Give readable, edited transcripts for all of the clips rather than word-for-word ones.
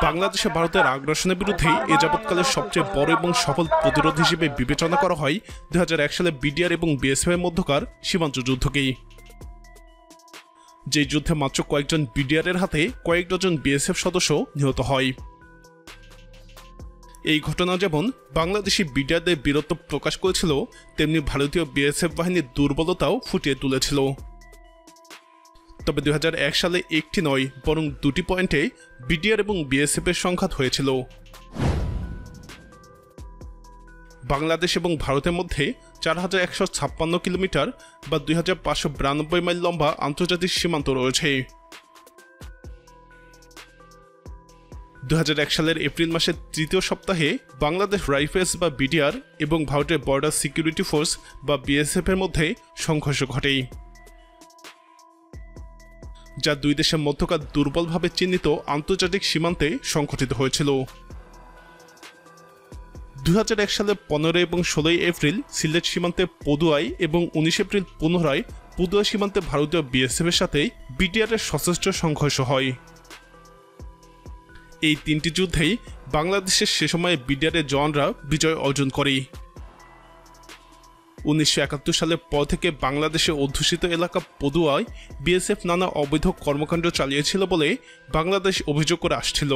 বাংলাদেশে ভারতের আগ্রাসনের বিরুদ্ধে এ যাবৎকালের সবচেয়ে বড় এবং সফল প্রতিরোধ হিসেবে বিবেচনা করা হয় 2001 সালে বিডিআর এবং বিএসএফ এর মধ্যকার সীমান্ত যুদ্ধকেই। যে যুদ্ধে মাত্র কয়েকজন বিডিআর এর হাতে কয়েক ডজন বিএসএফ সদস্য নিহত হয়। এই ঘটনা যেমন বাংলাদেশি বিডিআরদের বীরত্ব প্রকাশ করেছিল, তেমনি ভারতীয় বিএসএফ বাহিনীর দুর্বলতাও ফুটিয়ে তুলেছিল। তবে 2001 সালে একটি নয় বরং দুটি পয়েন্টে বিডিআর এবং বিএসএফ এর সংঘাত হয়েছিল। বাংলাদেশ এবং ভারতের মধ্যে 4156 কিলোমিটার বা 2592 মাইল লম্বা আন্তর্জাতিক সীমান্ত রয়েছে। 2001 সালের এপ্রিল মাসের তৃতীয় সপ্তাহে বাংলাদেশ রাইফেলস বা বিডিআর এবং ভারতের বর্ডার সিকিউরিটি ফোর্স বা বিএসএফ এর মধ্যে সংঘর্ষ ঘটে, যা দুই দেশের মধ্যকার দুর্বলভাবে চিহ্নিত আন্তর্জাতিক সীমান্তে সংঘটিত হয়েছিল। 2001 সালের 15 এবং 16 এপ্রিল সিলেট সীমান্তে পদুয়াই এবং 19 এপ্রিল পুনরায় পদুয়া সীমান্তে ভারতীয় বিএসএফ এর সাথে বিডিআর এর সশস্ত্র সংঘর্ষ হয়। এই তিনটি যুদ্ধেই বাংলাদেশের সে সময়ে বিডিআর এর জওয়ানরা বিজয় অর্জন করে। 1971 সালের পর থেকে বাংলাদেশে অধ্যুষিত এলাকা পদুয়ায় বিএসএফ নানা অবৈধ কর্মকাণ্ড চালিয়েছিল বলে বাংলাদেশ অভিযোগ করে আসছিল।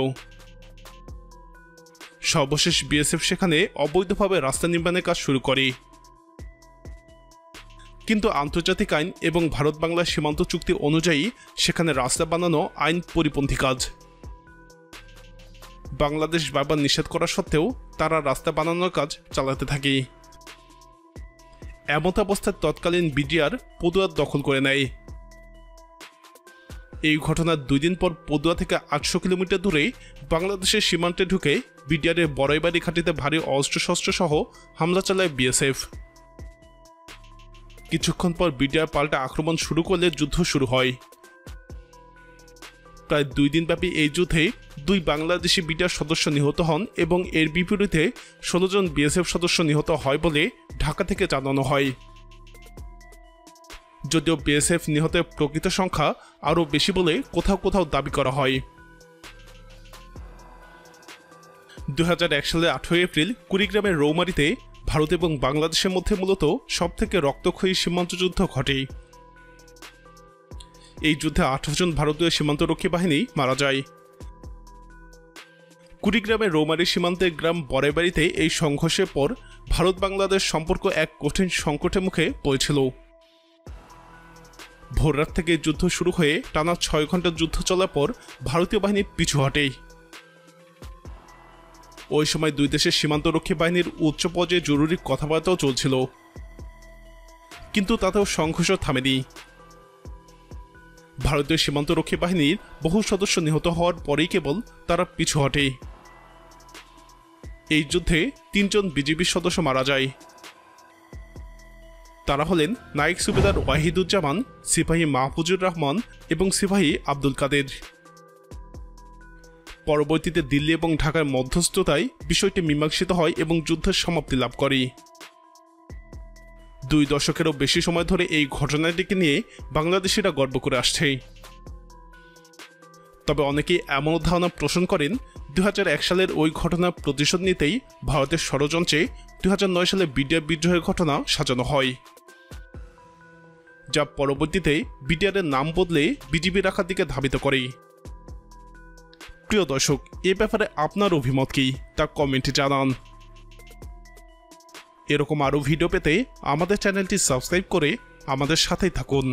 সর্বশেষ বিএসএফ সেখানে অবৈধভাবে রাস্তা নির্মাণের কাজ শুরু করে, কিন্তু আন্তর্জাতিক আইন এবং ভারত বাংলা সীমান্ত চুক্তি অনুযায়ী সেখানে রাস্তা বানানো আইন পরিপন্থী কাজ। বাংলাদেশ বারবার নিষেধ করা সত্ত্বেও তারা রাস্তা বানানোর কাজ চালাতে থাকে। এমত অবস্থায় তৎকালীন বিডিআর পদুয়া দখল করে নেয়। এই ঘটনার 2 দিন পর পদুয়া থেকে 800 কিলোমিটার দূরে বাংলাদেশের সীমান্তে ঢুকে বিডিআরের বড়াইবাড়ি ঘাঁটিতে ভারী অস্ত্রশস্ত্র সহ হামলা চালায় বিএসএফ। কিছুক্ষণ পর বিডিআর পাল্টা আক্রমণ শুরু করলে যুদ্ধ শুরু হয়। প্রায় 2 দিনব্যাপী এই যুদ্ধে 2 বাংলাদেশি বিডিআর সদস্য নিহত হন এবং এর বিপরীতে 16 জন বিএসএফ সদস্য নিহত হয় বলে ঢাকা থেকে জানানো হয়। যদিও বিএসএফ নিহতের প্রকৃত সংখ্যা আরও বেশি বলে কোথাও কোথাও দাবি করা হয়। 2001 সালের 18 এপ্রিল কুড়িগ্রামের রৌমারীতে ভারত এবং বাংলাদেশের মধ্যে মূলত সবথেকে রক্তক্ষয়ী সীমান্ত যুদ্ধ ঘটে। এই যুদ্ধে 18 জন ভারতীয় সীমান্তরক্ষী বাহিনী মারা যায়। কুড়িগ্রামের রৌমারী সীমান্তের গ্রাম বড়াইবাড়িতে এই সংঘর্ষের পর ভারত বাংলাদেশ সম্পর্ক এক কঠিন সংকটের মুখে পড়েছিল। ভোররাত থেকে যুদ্ধ শুরু হয়ে টানা 6 ঘন্টা যুদ্ধ চলার পর ভারতীয় বাহিনী পিছু হটে। ওই সময় দুই দেশের সীমান্তরক্ষী বাহিনীর উচ্চ পর্যায়ে জরুরি কথাবার্তাও চলছিল, কিন্তু তাতেও সংঘর্ষ থামেনি। ভারতীয় সীমান্তরক্ষী বাহিনীর বহু সদস্য নিহত হওয়ার পরেই কেবল তারা পিছু হটে। এই যুদ্ধে 3 জন বিজিবি সদস্য মারা যায়। তারা হলেন নায়েক সুবেদার ওয়াহিদুজ্জামান, সিপাহী মাহফুজুর রহমান এবং সিপাহী আব্দুল কাদের। পরবর্তীতে দিল্লি এবং ঢাকার মধ্যস্থতায় বিষয়টি মীমাংসিত হয় এবং যুদ্ধের সমাপ্তি লাভ করে। 2 দশকেরও বেশি সময় ধরে এই ঘটনাটিকে নিয়ে বাংলাদেশিরা গর্ব করে আসছে। তবে অনেকেই এমন ধারণা পোষণ করেন 2001 সালের ওই ঘটনার প্রতিশোধ নিতেই ভারতের ষড়যন্ত্রে 2009 সালে বিডিআর বিদ্রোহের ঘটনা সাজানো হয়, যা পরবর্তীতে বিডিআরের নাম বদলে বিজিবি রাখার দিকে ধাবিত করে। প্রিয় দর্শক, এ ব্যাপারে আপনার অভিমত কি তা কমেন্টে জানান। এরকম আরও ভিডিও পেতে আমাদের চ্যানেলটি সাবস্ক্রাইব করে আমাদের সাথেই থাকুন।